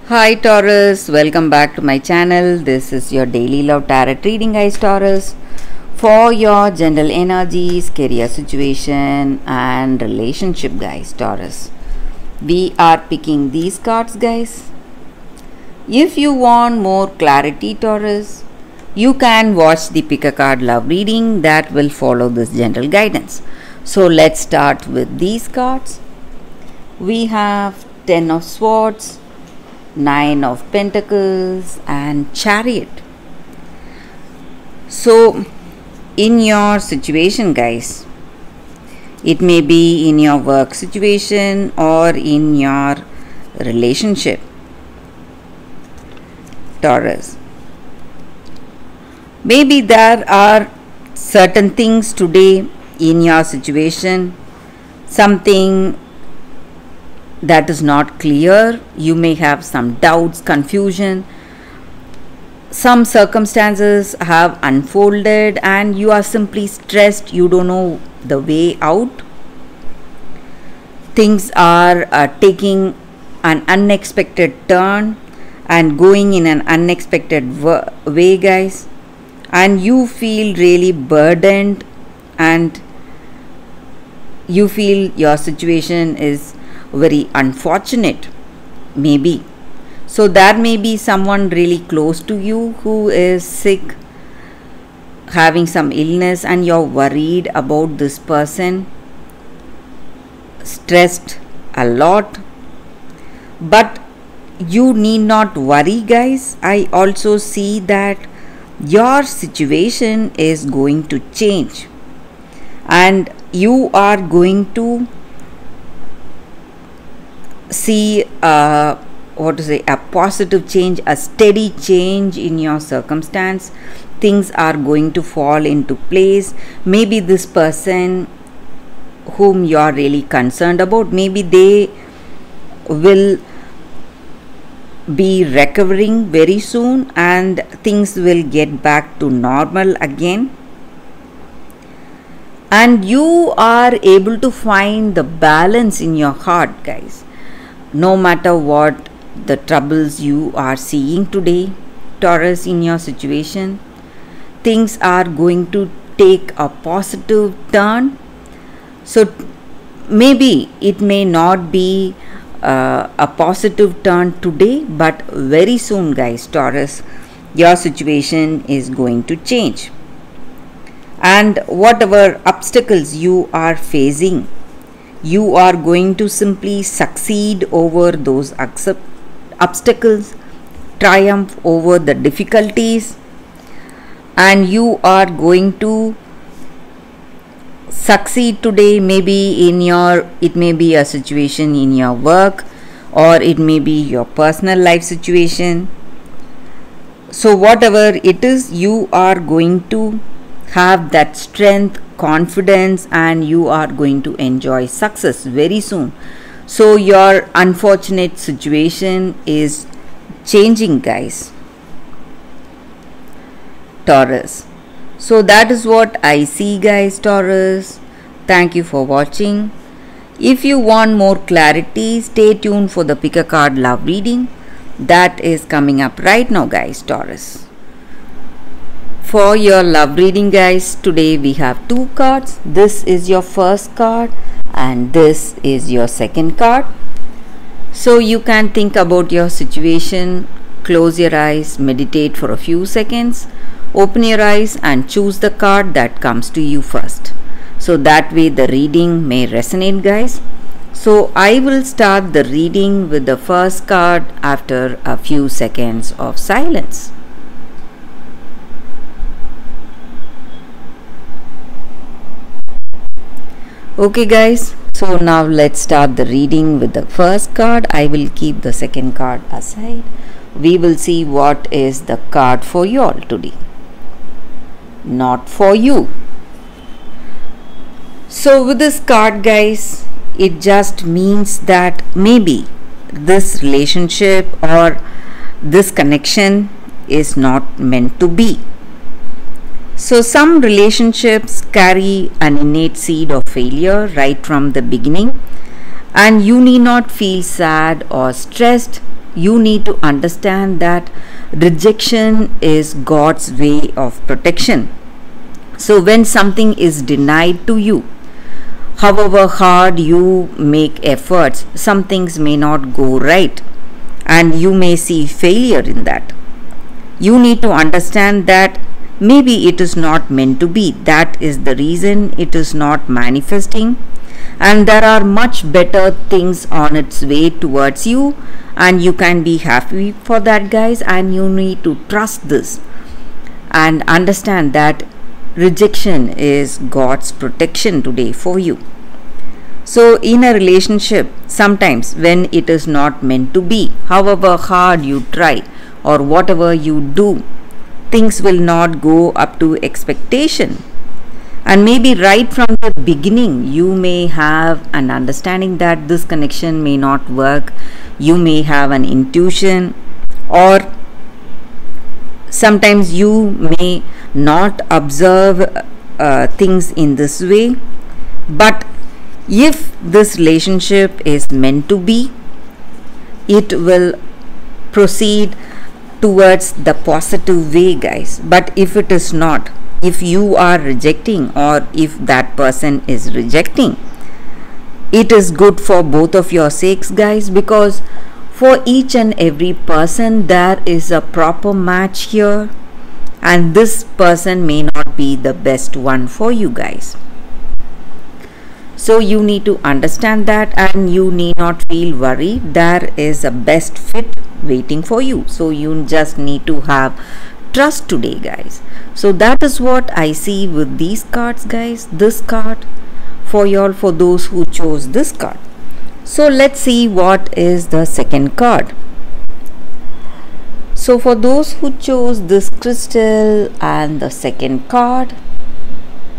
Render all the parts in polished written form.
Hi Taurus, welcome back to my channel. This is your daily love tarot reading, guys. Taurus, for your general energies, career situation and relationship, guys. Taurus, we are picking these cards, guys. If you want more clarity, Taurus, you can watch the pick a card love reading that will follow this general guidance. So let's start with these cards. We have 10 of Swords, 9 of Pentacles and Chariot. So in your situation, guys, it may be in your work situation or in your relationship, Taurus. Maybe there are certain things today in your situation, something that is not clear. You may have some doubts, confusion. Some circumstances have unfolded and you are simply stressed. You don't know the way out. Things are taking an unexpected turn and going in an unexpected way, guys. And you feel really burdened and you feel your situation is very unfortunate, maybe. So there may be someone really close to you who is sick, having some illness, and you're worried about this person, stressed a lot. But you need not worry, guys. I also see that your situation is going to change and you are going to see a positive change, a steady change in your circumstance. Things are going to fall into place. Maybe this person whom you are really concerned about, maybe they will be recovering very soon and things will get back to normal again. And you are able to find the balance in your heart, guys. No matter what the troubles you are seeing today, Taurus, in your situation, things are going to take a positive turn. So maybe it may not be a positive turn today, but very soon, guys, Taurus, your situation is going to change. And whatever obstacles you are facing, you are going to simply succeed over those obstacles, triumph over the difficulties, and you are going to succeed today. Maybe it may be a situation in your work or it may be your personal life situation. So whatever it is, you are going to have that strength, confidence, and you are going to enjoy success very soon. So your unfortunate situation is changing, guys, Taurus. So that is what I see, guys, Taurus. Thank you for watching. If you want more clarity, stay tuned for the pick a card love reading that is coming up right now, guys, Taurus. For your love reading, guys, today we have two cards. This is your first card and this is your second card. So you can think about your situation, close your eyes, meditate for a few seconds, open your eyes and choose the card that comes to you first. So that way the reading may resonate, guys. So I will start the reading with the first card after a few seconds of silence. Okay, guys, so now let's start the reading with the first card. I will keep the second card aside. We will see what is the card for you all today, not for you. So with this card, guys, it just means that maybe this relationship or this connection is not meant to be. So some relationships carry an innate seed of failure right from the beginning, and you need not feel sad or stressed you need to understand that rejection is God's way of protection. So when something is denied to you, however hard you make efforts, some things may not go right and you may see failure in that. You need to understand that maybe it is not meant to be. That is the reason it is not manifesting, and there are much better things on its way towards you, and you can be happy for that, guys. And you need to trust this and understand that rejection is God's protection today for you. So in a relationship, sometimes when it is not meant to be, however hard you try or whatever you do, things will not go up to expectation. And maybe right from the beginning, you may have an understanding that this connection may not work. You may have an intuition, or sometimes you may not observe things in this way. But if this relationship is meant to be, it will proceed towards the positive way, guys. But if it is not, if you are rejecting or if that person is rejecting, it is good for both of your sakes, guys, because for each and every person there is a proper match here, and this person may not be the best one for you, guys. So you need to understand that, and you need not feel worried. There is a best fit waiting for you. So you just need to have trust today, guys. So that is what I see with these cards, guys. This card for y'all, for those who chose this card. So let's see what is the second card. So for those who chose this crystal and the second card,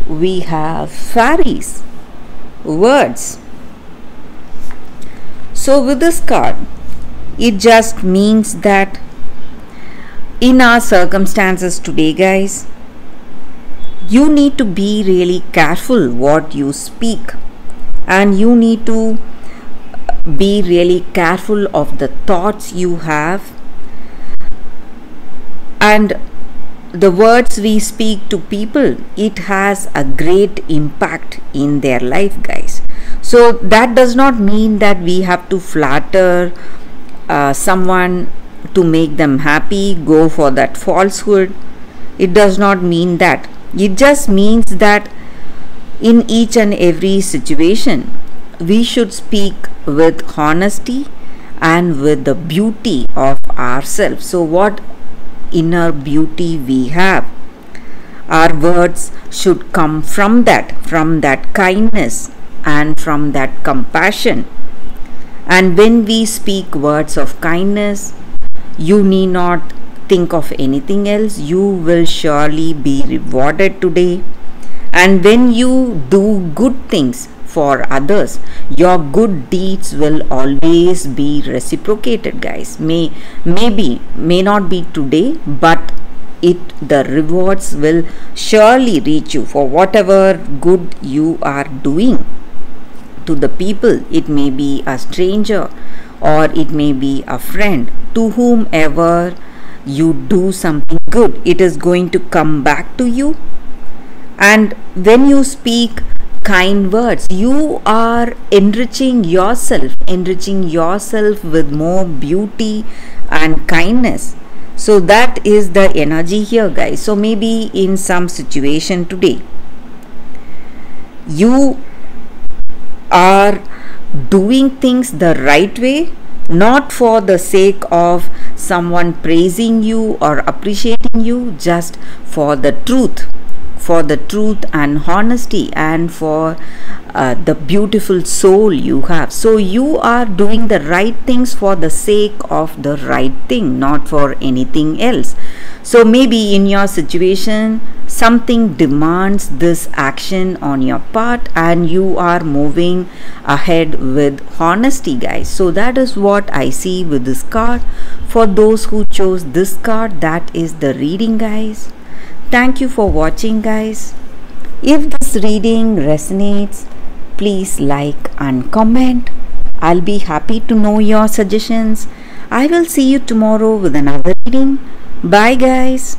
we have fairies, words. So with this card, it just means that in our circumstances today, guys, you need to be really careful what you speak, and you need to be really careful of the thoughts you have, and the words we speak to people, it has a great impact in their life, guys. So that does not mean that we have to flatter someone to make them happy, go for that falsehood. It does not mean that. It just means that in each and every situation, we should speak with honesty and with the beauty of ourselves. So what inner beauty we have, our words should come from that kindness and from that compassion. And when we speak words of kindness, you need not think of anything else. You will surely be rewarded today. And when you do good things for others, your good deeds will always be reciprocated, guys. May not be today, but the rewards will surely reach you for whatever good you are doing to the people. It may be a stranger or it may be a friend. To whomever you do something good, it is going to come back to you. And when you speak kind words, you are enriching yourself with more beauty and kindness. So that is the energy here, guys. So maybe in some situation today, you are doing things the right way, not for the sake of someone praising you or appreciating you, just for the truth and honesty, and for the beautiful soul you have. So you are doing the right things for the sake of the right thing, not for anything else. So maybe in your situation, something demands this action on your part, and you are moving ahead with honesty, guys. So that is what I see with this card. For those who chose this card, that is the reading, guys. Thank you for watching, guys. If this reading resonates, please like and comment. I'll be happy to know your suggestions. I will see you tomorrow with another reading. Bye guys.